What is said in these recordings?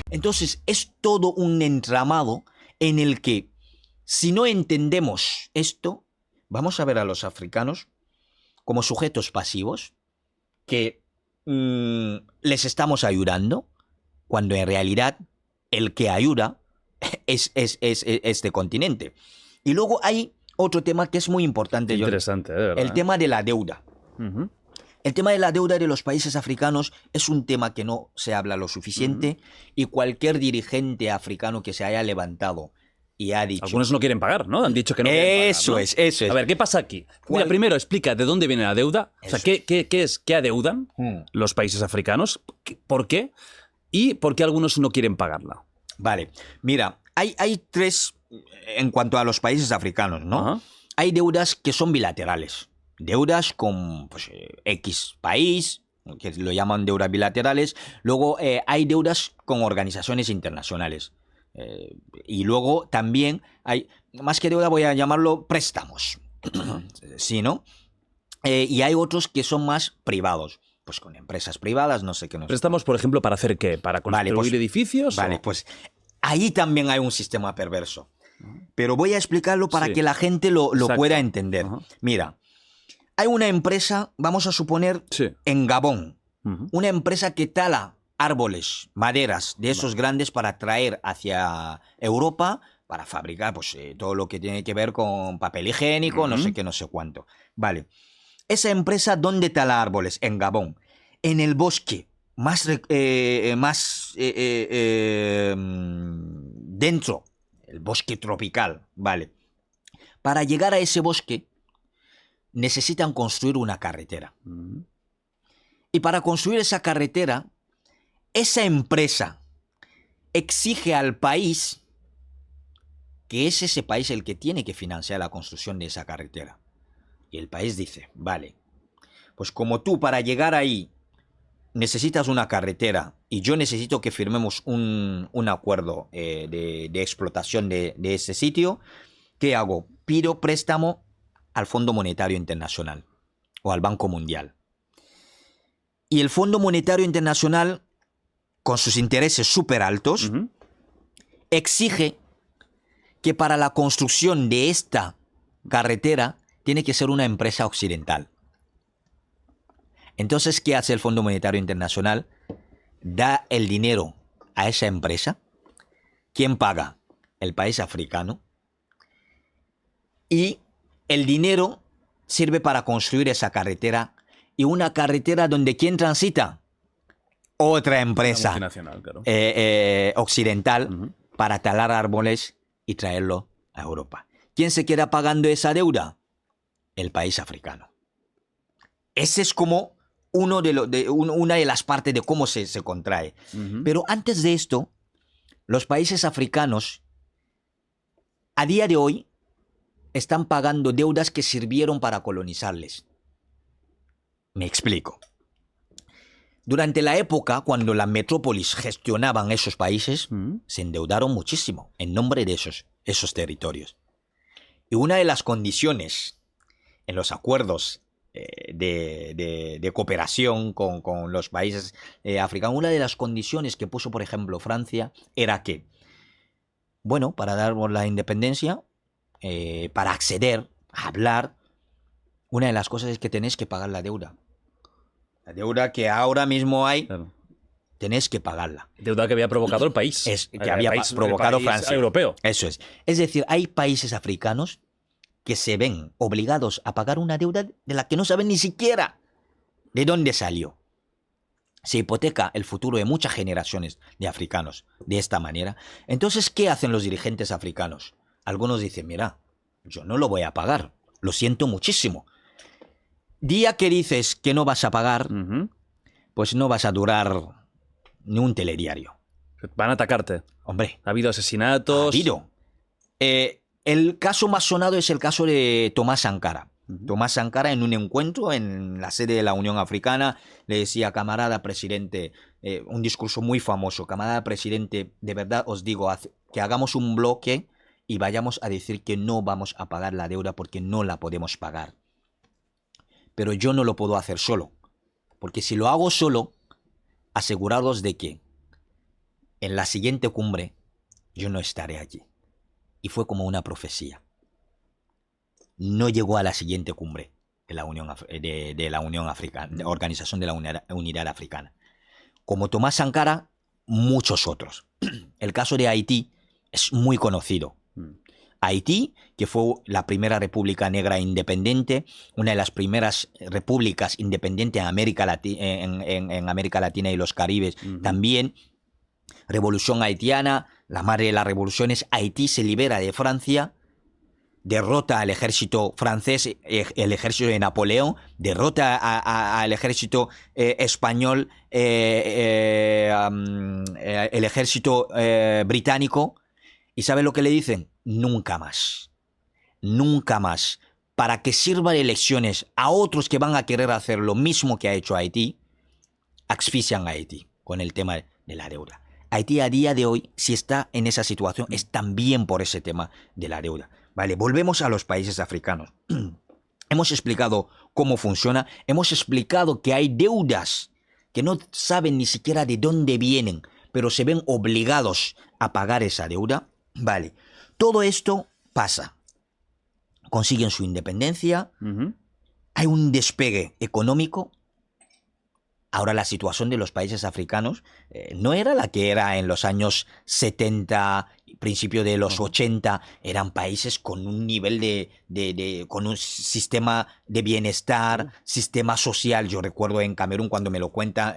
Entonces es todo un entramado en el que si no entendemos esto, vamos a ver a los africanos como sujetos pasivos que les estamos ayudando, cuando en realidad el que ayuda es este continente. Y luego hay otro tema que es muy importante. Interesante, de verdad. El tema de la deuda. El tema de la deuda de los países africanos es un tema que no se habla lo suficiente y cualquier dirigente africano que se haya levantado y ha dicho... Algunos no quieren pagar, ¿no? Han dicho que no quieren pagar, Eso ¿no? es, eso es. A ver, ¿qué pasa aquí? Mira, primero explica de dónde viene la deuda. O sea, ¿qué adeudan los países africanos? ¿Por qué? ¿Y por qué algunos no quieren pagarla? Vale, mira, hay tres en cuanto a los países africanos, ¿no? Ajá. Hay deudas que son bilaterales. Deudas con pues, X país, que lo llaman deudas bilaterales. Luego hay deudas con organizaciones internacionales. Y luego también hay, más que deuda voy a llamarlo préstamos. ¿Sí, no? Y hay otros que son más privados. Pues con empresas privadas, no sé qué. ¿Préstamos, por ejemplo, para hacer qué? ¿Para construir edificios? Vale, pues ahí también hay un sistema perverso. Pero voy a explicarlo para que la gente lo pueda entender. Mira, hay una empresa, vamos a suponer, en Gabón, una empresa que tala árboles, maderas de esos grandes para traer hacia Europa para fabricar pues, todo lo que tiene que ver con papel higiénico, no sé qué, no sé cuánto. Vale. Esa empresa, ¿dónde tala árboles? En Gabón. En el bosque, más dentro, el bosque tropical, ¿vale? Para llegar a ese bosque, necesitan construir una carretera. Y para construir esa carretera, esa empresa exige al país que es ese país el que tiene que financiar la construcción de esa carretera. Y el país dice, vale, pues como tú para llegar ahí necesitas una carretera y yo necesito que firmemos un acuerdo de explotación de ese sitio, ¿qué hago? Pido préstamo al Fondo Monetario Internacional o al Banco Mundial. Y el Fondo Monetario Internacional, con sus intereses súper altos, exige que para la construcción de esta carretera tiene que ser una empresa occidental. Entonces, ¿qué hace el Fondo Monetario Internacional? Da el dinero a esa empresa. ¿Quién paga? El país africano. Y el dinero sirve para construir esa carretera. Y una carretera donde ¿quién transita? Otra empresa claro. occidental para talar árboles y traerlo a Europa. ¿Quién se queda pagando esa deuda? El país africano. Ese es como una de las partes de cómo se contrae. Pero antes de esto, los países africanos, a día de hoy, están pagando deudas que sirvieron para colonizarles. Me explico. Durante la época, cuando las metrópolis gestionaban esos países, se endeudaron muchísimo en nombre de esos territorios. Y una de las condiciones en los acuerdos de cooperación con los países africanos, una de las condiciones que puso, por ejemplo, Francia, era que, bueno, para darnos la independencia, para acceder a hablar, una de las cosas es que tenéis que pagar la deuda. La deuda que ahora mismo hay, tenéis que pagarla. Deuda que había provocado el país. Que había provocado el país Francia. Europeo. Eso es. Es decir, hay países africanos que se ven obligados a pagar una deuda de la que no saben ni siquiera de dónde salió. Se hipoteca el futuro de muchas generaciones de africanos de esta manera. Entonces, ¿qué hacen los dirigentes africanos? Algunos dicen, mira, yo no lo voy a pagar. Lo siento muchísimo. Día que dices que no vas a pagar, pues no vas a durar ni un telediario. Van a atacarte. Hombre. Ha habido asesinatos. Ha habido. El caso más sonado es el caso de Tomás Sankara. Tomás Sankara, en un encuentro en la sede de la Unión Africana, le decía, camarada presidente, un discurso muy famoso, camarada presidente, de verdad os digo, que hagamos un bloque y vayamos a decir que no vamos a pagar la deuda porque no la podemos pagar. Pero yo no lo puedo hacer solo, porque si lo hago solo, asegurados de que en la siguiente cumbre yo no estaré allí. Y fue como una profecía. No llegó a la siguiente cumbre de la Unión Africana, de Organización de la Unidad Africana. Como Tomás Sankara, muchos otros. El caso de Haití es muy conocido. Haití, que fue la primera república negra independiente, una de las primeras repúblicas independientes en América Latina y los Caribes, también. Revolución haitiana, la madre de las revoluciones. Haití se libera de Francia, derrota al ejército francés, el ejército de Napoleón, derrota al ejército español, el ejército británico. ¿Y sabe lo que le dicen? Nunca más. Nunca más. Para que sirva de lecciones a otros que van a querer hacer lo mismo que ha hecho Haití, asfixian a Haití con el tema de la deuda. Haití a día de hoy, si está en esa situación, es también por ese tema de la deuda. Vale, volvemos a los países africanos. Hemos explicado cómo funciona, hemos explicado que hay deudas que no saben ni siquiera de dónde vienen, pero se ven obligados a pagar esa deuda. Vale, todo esto pasa. Consiguen su independencia, hay un despegue económico. Ahora la situación de los países africanos no era la que era en los años 70, principio de los 80. Eran países con un nivel con un sistema de bienestar, sistema social. Yo recuerdo en Camerún, cuando me lo cuenta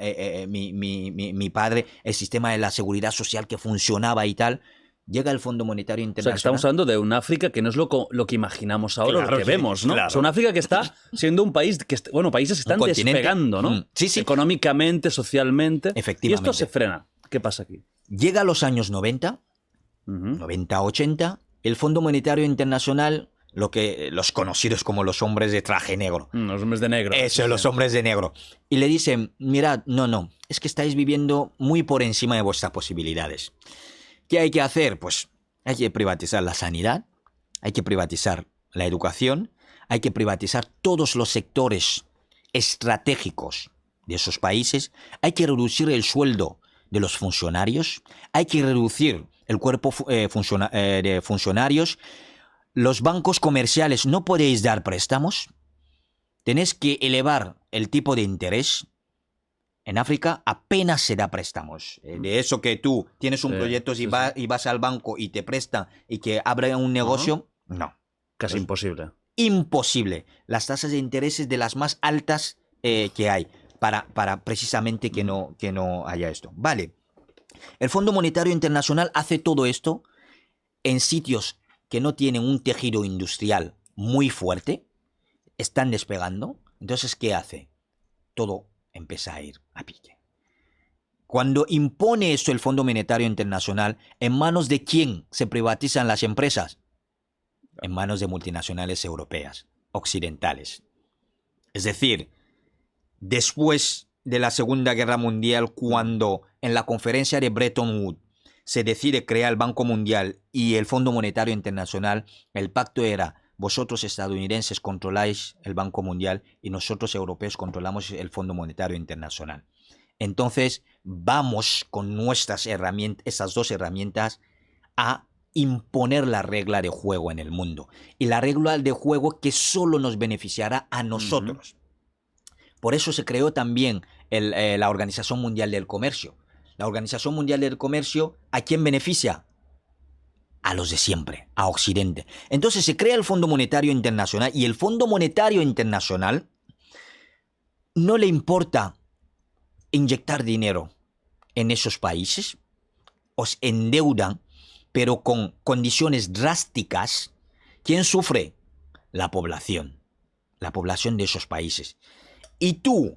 mi padre, el sistema de la seguridad social que funcionaba y tal. Llega el Fondo Monetario Internacional. O sea, que estamos hablando de un África que no es lo que imaginamos ahora, claro, lo que vemos, ¿no? Claro. O sea, un África que está siendo un país que, bueno, países que están despegando, ¿no? Sí, sí. Económicamente, socialmente. Efectivamente. Y esto se frena. ¿Qué pasa aquí? Llega a los años 90, 90-80, el Fondo Monetario Internacional, los conocidos como los hombres de traje negro. Los hombres de negro. Eso, los hombres de negro. Y le dicen, mirad, no, es que estáis viviendo muy por encima de vuestras posibilidades. ¿Qué hay que hacer? Pues hay que privatizar la sanidad, hay que privatizar la educación, hay que privatizar todos los sectores estratégicos de esos países, hay que reducir el sueldo de los funcionarios, hay que reducir el cuerpo de funcionarios. Los bancos comerciales no podéis dar préstamos, tenéis que elevar el tipo de interés. En África apenas se da préstamos. De eso que tú tienes un proyecto y vas al banco y te prestan y que abren un negocio, no. Casi imposible. Imposible. Las tasas de interés es de las más altas que hay para precisamente que no haya esto. Vale. El Fondo Monetario Internacional hace todo esto en sitios que no tienen un tejido industrial muy fuerte. Están despegando. Entonces, ¿qué hace? Todo empieza a ir a pique. Cuando impone esto el Fondo Monetario Internacional, ¿en manos de quién se privatizan las empresas? En manos de multinacionales europeas, occidentales. Es decir, después de la Segunda Guerra Mundial, cuando en la conferencia de Bretton Woods se decide crear el Banco Mundial y el Fondo Monetario Internacional, el pacto era: vosotros estadounidenses controláis el Banco Mundial y nosotros europeos controlamos el Fondo Monetario Internacional. Entonces vamos con nuestras herramientas, esas dos herramientas, a imponer la regla de juego en el mundo. Y la regla de juego que solo nos beneficiará a nosotros. Por eso se creó también la Organización Mundial del Comercio. La Organización Mundial del Comercio, ¿a quién beneficia? A los de siempre, a Occidente. Entonces se crea el Fondo Monetario Internacional y el Fondo Monetario Internacional no le importa inyectar dinero en esos países, os endeudan, pero con condiciones drásticas. ¿Quién sufre? La población de esos países. Y tú,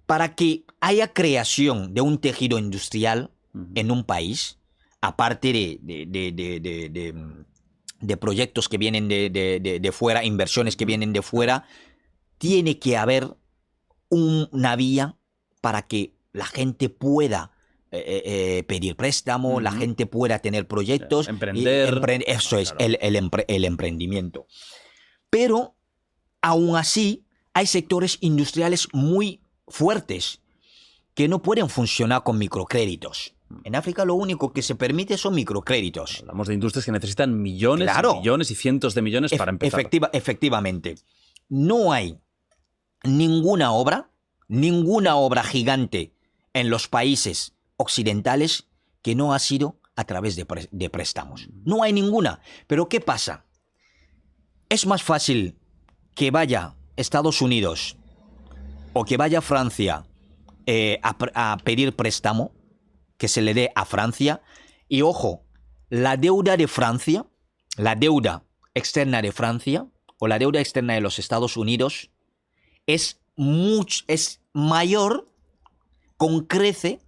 para que haya creación de un tejido industrial en un país, aparte de proyectos que vienen de fuera, inversiones que vienen de fuera, tiene que haber una vía para que la gente pueda pedir préstamo, la gente pueda tener proyectos. Emprender. Eso es, el emprendimiento. Pero, aún así, hay sectores industriales muy fuertes que no pueden funcionar con microcréditos. En África lo único que se permite son microcréditos. Hablamos de industrias que necesitan millones, Claro. y millones y cientos de millones para empezar. Efectivamente. No hay ninguna obra gigante en los países occidentales que no ha sido a través de préstamos. No hay ninguna. Pero ¿qué pasa? Es más fácil que vaya Estados Unidos o que vaya Francia a pedir préstamo, que se le dé a Francia. Y ojo, la deuda de Francia, la deuda externa de Francia o la deuda externa de los Estados Unidos es mayor, con crece,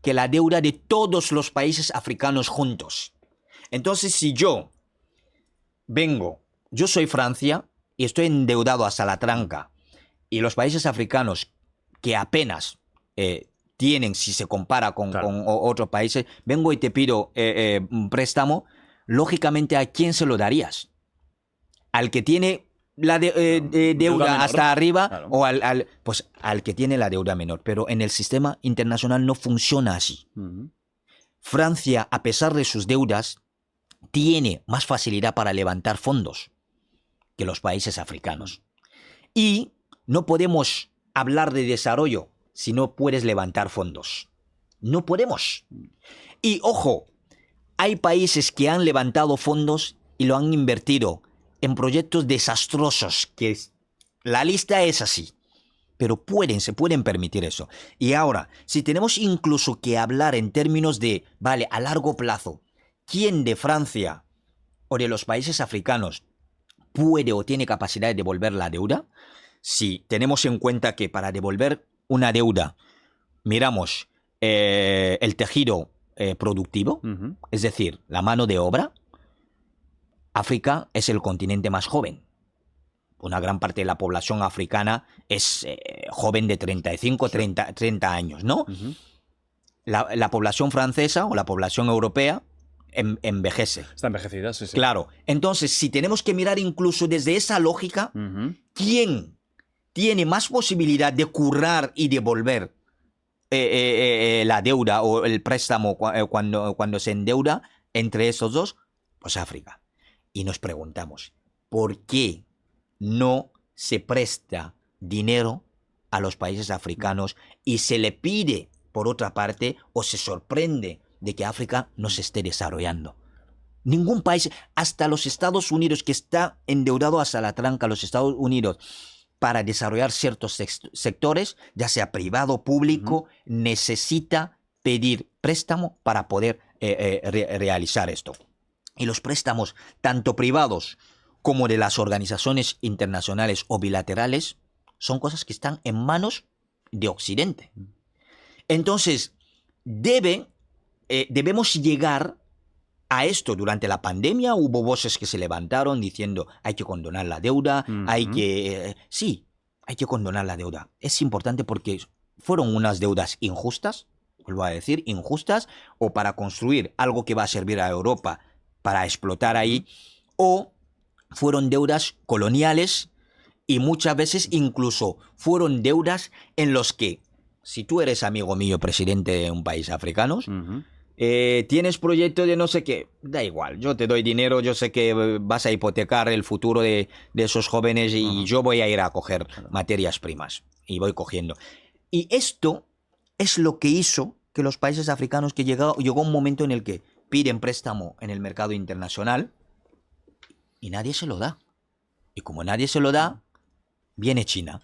que la deuda de todos los países africanos juntos. Entonces, si yo soy Francia y estoy endeudado hasta la tranca, y los países africanos que apenas tienen, si se compara con otros países, vengo y te pido un préstamo, lógicamente, ¿a quién se lo darías? ¿Al que tiene la deuda menor, hasta arriba, claro, o pues al que tiene la deuda menor? Pero en el sistema internacional no funciona así. Francia, a pesar de sus deudas, tiene más facilidad para levantar fondos que los países africanos. Y no podemos hablar de desarrollo si no puedes levantar fondos. No podemos. Y ojo, hay países que han levantado fondos y lo han invertido en proyectos desastrosos, que la lista es así. Pero se pueden permitir eso. Y ahora, si tenemos incluso que hablar en términos de, vale, a largo plazo, ¿quién de Francia o de los países africanos puede o tiene capacidad de devolver la deuda? Si tenemos en cuenta que para devolver una deuda miramos el tejido productivo, es decir, la mano de obra, África es el continente más joven. Una gran parte de la población africana es joven de 35, 30 años, ¿no? La población francesa o la población europea envejece. Está envejecida, sí, sí. Claro. Entonces, si tenemos que mirar incluso desde esa lógica, ¿quién tiene más posibilidad de currar y devolver la deuda o el préstamo cuando se endeuda entre esos dos? Pues África. Y nos preguntamos, ¿por qué no se presta dinero a los países africanos y se le pide, por otra parte, o se sorprende de que África no se esté desarrollando? Ningún país, hasta los Estados Unidos, que está endeudado hasta la tranca, los Estados Unidos, para desarrollar ciertos sectores, ya sea privado o público, necesita pedir préstamo para poder realizar esto. Y los préstamos, tanto privados como de las organizaciones internacionales o bilaterales, son cosas que están en manos de Occidente. Entonces, debemos llegar a esto. Durante la pandemia hubo voces que se levantaron diciendo hay que condonar la deuda, hay que condonar la deuda. Es importante porque fueron unas deudas injustas, vuelvo a decir, injustas, o para construir algo que va a servir a Europa para explotar ahí, o fueron deudas coloniales y muchas veces incluso fueron deudas en los que, si tú eres amigo mío, presidente de un país africano, tienes proyecto de no sé qué, da igual, yo te doy dinero, yo sé que vas a hipotecar el futuro de esos jóvenes y yo voy a ir a coger materias primas y voy cogiendo. Y esto es lo que hizo que los países africanos, que llegó un momento en el que piden préstamo en el mercado internacional y nadie se lo da. Y como nadie se lo da, viene China